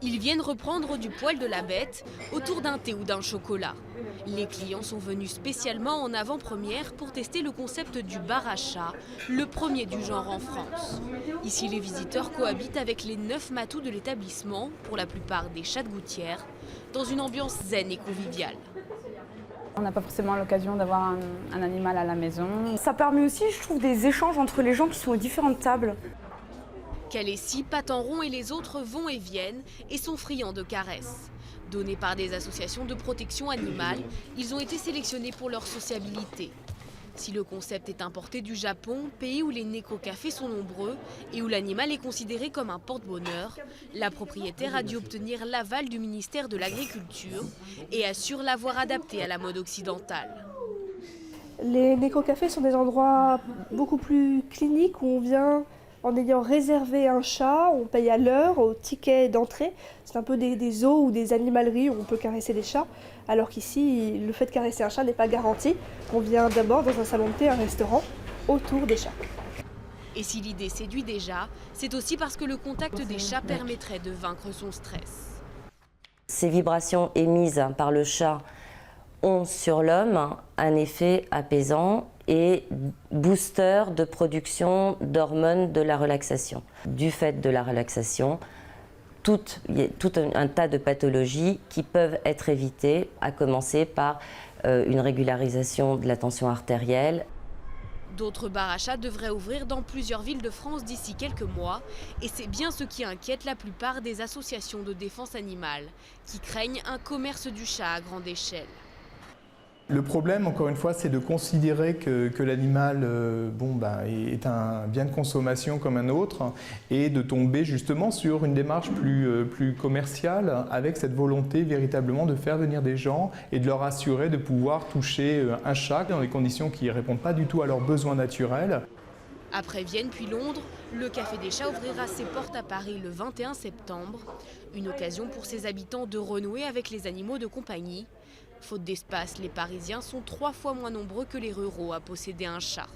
Ils viennent reprendre du poil de la bête autour d'un thé ou d'un chocolat. Les clients sont venus spécialement en avant-première pour tester le concept du bar à chat, le premier du genre en France. Ici, les visiteurs cohabitent avec les 9 matous de l'établissement, pour la plupart des chats de gouttière, dans une ambiance zen et conviviale. On n'a pas forcément l'occasion d'avoir un animal à la maison. Ça permet aussi, je trouve, des échanges entre les gens qui sont aux différentes tables. Calessi, Patenron et les autres vont et viennent et sont friands de caresses. Donnés par des associations de protection animale, ils ont été sélectionnés pour leur sociabilité. Si le concept est importé du Japon, pays où les néco-cafés sont nombreux et où l'animal est considéré comme un porte-bonheur, la propriétaire a dû obtenir l'aval du ministère de l'Agriculture et assure l'avoir adapté à la mode occidentale. Les néco-cafés sont des endroits beaucoup plus cliniques où on vient en ayant réservé un chat, on paye à l'heure, au ticket d'entrée. C'est un peu des zoos ou des animaleries où on peut caresser des chats, alors qu'ici, le fait de caresser un chat n'est pas garanti. On vient d'abord dans un salon de thé, un restaurant, autour des chats. Et si l'idée séduit déjà, c'est aussi parce que le contact des chats permettrait de vaincre son stress. Ces vibrations émises par le chat ont sur l'homme un effet apaisant et booster de production d'hormones de la relaxation. Du fait de la relaxation, il y a tout un tas de pathologies qui peuvent être évitées, à commencer par une régularisation de la tension artérielle. D'autres bars à chats devraient ouvrir dans plusieurs villes de France d'ici quelques mois. Et c'est bien ce qui inquiète la plupart des associations de défense animale, qui craignent un commerce du chat à grande échelle. Le problème, encore une fois, c'est de considérer que l'animal est un bien de consommation comme un autre et de tomber justement sur une démarche plus commerciale avec cette volonté véritablement de faire venir des gens et de leur assurer de pouvoir toucher un chat dans des conditions qui ne répondent pas du tout à leurs besoins naturels. Après Vienne puis Londres, le Café des Chats ouvrira ses portes à Paris le 21 septembre. Une occasion pour ses habitants de renouer avec les animaux de compagnie. Faute d'espace, les Parisiens sont 3 fois moins nombreux que les ruraux à posséder un chat.